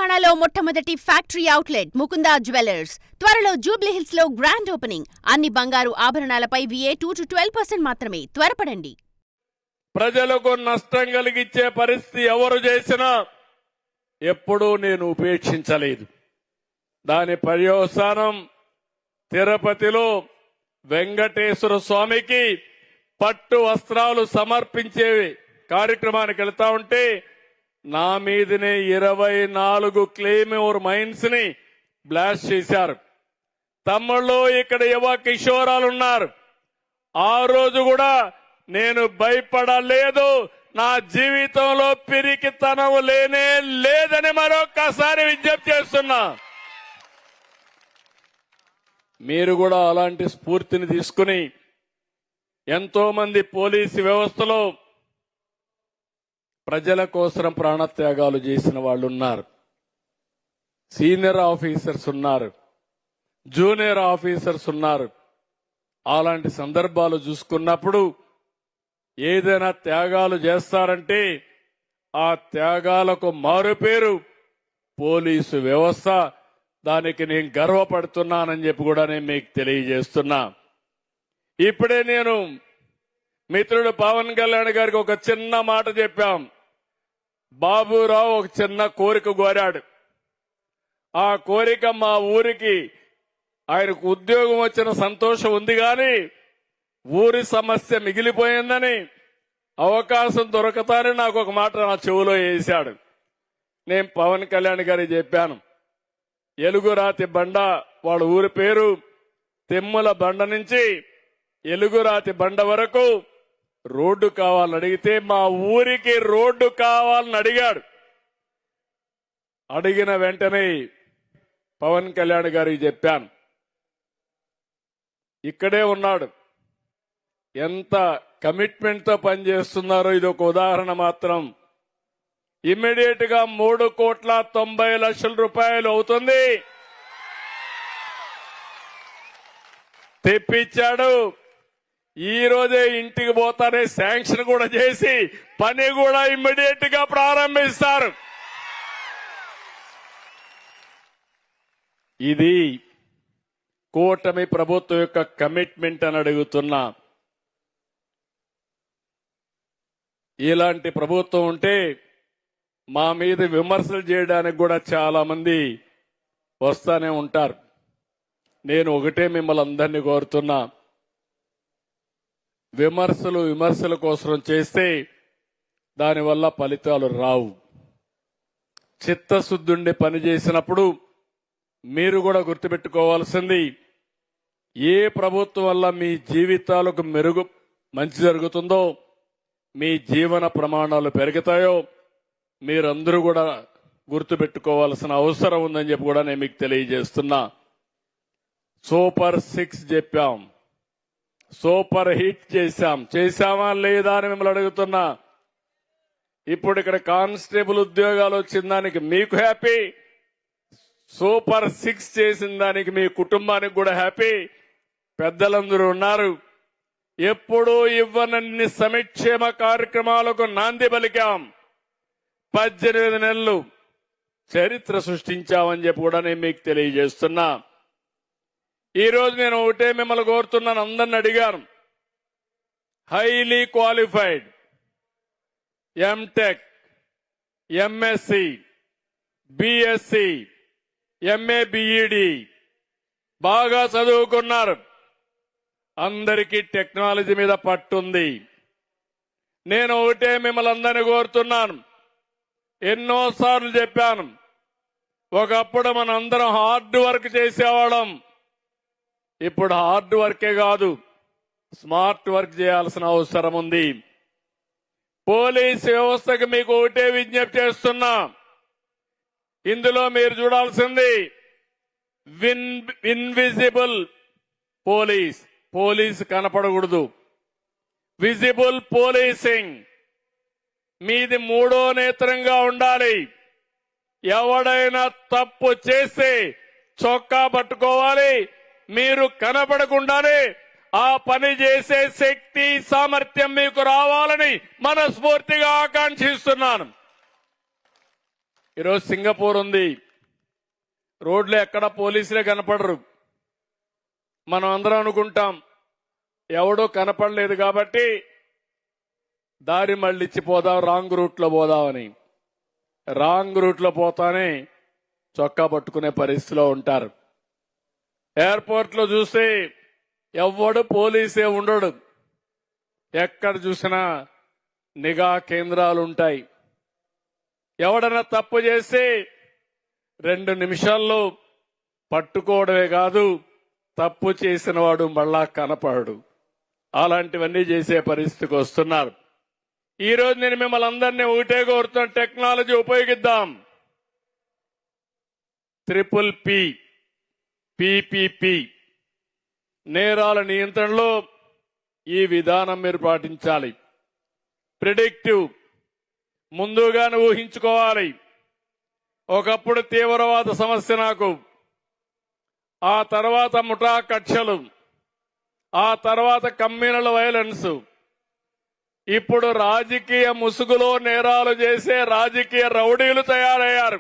తెలంగాణలో మొట్టమొదటి factory outlet Mukunda jewellers త్వరలో జూబ్లీహిల్స్ లో గ్రాండ్ ఓపెనింగ్. అన్ని బంగారు ఆభరణాలపై VA 2 to 12% మాత్రమే. త్వరపడండి. ప్రజలకు నష్టం కలిగించే పరిస్థితి ఎవరు చేసినా ఎప్పుడూ నేను ఉపేక్షించలేదు. దాని పర్యవసానం తిరుపతిలో వెంకటేశ్వర స్వామికి పట్టు వస్త్రాలు సమర్పించే కార్యక్రమానికి వెళ్తా ఉంటే నా మీదనే 24 క్లెయిమోర్ మైన్స్ ని బ్లాస్ట్ చేశారు. తమ్ముళ్ళు ఇక్కడ యువ కిషోరాలున్నారు. ఆ రోజు కూడా నేను భయపడలేదు. నా జీవితంలో పిరికితనం లేనే లేదని మరొక్కసారి విజ్ఞప్తి చేస్తున్నా. మీరు కూడా అలాంటి స్ఫూర్తిని తీసుకుని ఎంతో మంది పోలీసు వ్యవస్థలో ప్రజల కోసం ప్రాణత్యాగాలు చేసిన వాళ్ళు ఉన్నారు. సీనియర్ ఆఫీసర్స్ ఉన్నారు, జూనియర్ ఆఫీసర్స్ ఉన్నారు. అలాంటి సందర్భాలు చూసుకున్నప్పుడు ఏదైనా త్యాగాలు చేస్తారంటే ఆ త్యాగాలకు మారుపేరు పోలీసు వ్యవస్థ. దానికి నేను గర్వపడుతున్నానని చెప్పి కూడా నేను మీకు తెలియజేస్తున్నా. ఇప్పుడే నేను మిత్రుడు పవన్ కళ్యాణ్ గారికి ఒక చిన్న మాట చెప్పాం. బాబురావు ఒక చిన్న కోరిక కోరాడు. ఆ కోరిక మా ఊరికి ఆయనకు ఉద్యోగం వచ్చిన సంతోషం ఉంది కానీ ఊరి సమస్య మిగిలిపోయిందని అవకాశం దొరకతానే నాకు ఒక మాట నా చెవులో వేశాడు. నేను పవన్ కళ్యాణ్ గారికి చెప్పాను, ఎలుగురాతి బండ వాళ్ళ ఊరి పేరు, తెమ్ముల బండ నుంచి ఎలుగురాతి బండ వరకు రోడ్డు కావాలని అడిగితే మా ఊరికి రోడ్డు కావాలని అడిగాడు. అడిగిన వెంటనే పవన్ కళ్యాణ్ గారికి చెప్పాను. ఇక్కడే ఉన్నాడు. ఎంత కమిట్మెంట్ తో పనిచేస్తున్నారో ఇది ఒక ఉదాహరణ మాత్రం. ఇమ్మీడియట్ గా 3,90,00,000 అవుతుంది తెప్పించాడు. ఈ రోజే ఇంటికి పోతానే శాంక్షన్ కూడా చేసి పని కూడా ఇమ్మీడియట్ గా ప్రారంభిస్తారు. ఇది కూటమి ప్రభుత్వం యొక్క కమిట్మెంట్ అని అడుగుతున్నా. ఇలాంటి ప్రభుత్వం ఉంటే మా మీద విమర్శలు చేయడానికి కూడా చాలా మంది వస్తానే ఉంటారు. నేను ఒకటే మిమ్మల్ని అందరినీ కోరుతున్నా, విమర్శల కోసం చేస్తే దానివల్ల ఫలితాలు రావు. చిత్తశుద్ధుండి పనిచేసినప్పుడు మీరు కూడా గుర్తుపెట్టుకోవాల్సింది, ఏ ప్రభుత్వం వల్ల మీ జీవితాలకు మంచి జరుగుతుందో, మీ జీవన ప్రమాణాలు పెరుగుతాయో మీరందరూ కూడా గుర్తుపెట్టుకోవాల్సిన అవసరం ఉందని చెప్పి కూడా నేను మీకు తెలియజేస్తున్నా. సూపర్ 6 చెప్పాం, సూపర్ హిట్ చేశామా లేదా అని మిమ్మల్ని అడుగుతున్నా. ఇప్పుడు ఇక్కడ కానిస్టేబుల్ ఉద్యోగాలు వచ్చిన దానికి మీకు హ్యాపీ, సూపర్ 6 చేసిన దానికి మీ కుటుంబానికి కూడా హ్యాపీ. పెద్దలందరూ ఉన్నారు. ఎప్పుడూ ఇవ్వనన్ని సంక్షేమ కార్యక్రమాలకు నాంది పలికాం. 18 నెలలు చరిత్ర సృష్టించామని చెప్పి కూడా నేను మీకు తెలియజేస్తున్నా. ఈ రోజు నేను ఒకటే మిమ్మల్ని కోరుతున్నాను, అందరిని అడిగాను. Highly qualified MTech, MSc, BSc, MA, BEd బాగా చదువుకున్నారు. అందరికీ టెక్నాలజీ మీద పట్టుంది. నేను ఒకటే మిమ్మల్ని అందరినీ కోరుతున్నాను. ఎన్నోసార్లు చెప్పాను, ఒకప్పుడు మనందరం హార్డ్ వర్క్ చేసేవాళ్ళం. ఇప్పుడు హార్డ్ వర్కే కాదు, స్మార్ట్ వర్క్ చేయాల్సిన అవసరం ఉంది. పోలీస్ వ్యవస్థకు మీకు ఒకటే విజ్ఞప్తి చేస్తున్నా. ఇందులో మీరు చూడాల్సింది ఇన్విజిబుల్ పోలీస్ కనపడకూడదు, విజిబుల్ పోలీసింగ్. మీది 3వ నేత్రంగా ఉండాలి. ఎవడైనా తప్పు చేస్తే చొక్కా పట్టుకోవాలి. మీరు కనపడకుండానే ఆ పని చేసే శక్తి, సామర్థ్యం మీకు రావాలని మనస్ఫూర్తిగా ఆకాంక్షిస్తున్నాను. ఈరోజు సింగపూర్ ఉంది. రోడ్లు ఎక్కడ పోలీసులే కనపడరు. మనం అందరం అనుకుంటాం ఎవడో కనపడలేదు కాబట్టి దారి మళ్ళిచ్చి పోదాం, రాంగ్ రూట్లో పోదామని. రాంగ్ రూట్లో పోతానే చొక్కా పట్టుకునే పరిస్థితిలో ఉంటారు. ఎయిర్పోర్ట్ లో చూస్తే ఎవ్వడు పోలీసే ఉండడు. ఎక్కడ చూసినా నిఘా కేంద్రాలు ఉంటాయి. ఎవడన్నా తప్పు చేస్తే 2 నిమిషాల్లో పట్టుకోవడమే కాదు, తప్పు చేసిన వాడు మళ్ళా కనపడడు. అలాంటివన్నీ చేసే పరిస్థితికి వస్తున్నారు. ఈ రోజు నేను మిమ్మల్ని అందరినీ ఒకటే కోరుతున్న, టెక్నాలజీ ఉపయోగిద్దాం. PPP నేరాల నియంత్రణలో ఈ విధానం మీరు పాటించాలి. ప్రిడిక్టివ్, ముందుగానే ఊహించుకోవాలి. ఒకప్పుడు తీవ్రవాద సమస్య నాకు, ఆ తర్వాత ముఠా కక్షలు, ఆ తర్వాత కమ్యూనల్ వైలెన్స్, ఇప్పుడు రాజకీయ ముసుగులో నేరాలు చేసే రాజకీయ రౌడీలు తయారయ్యారు.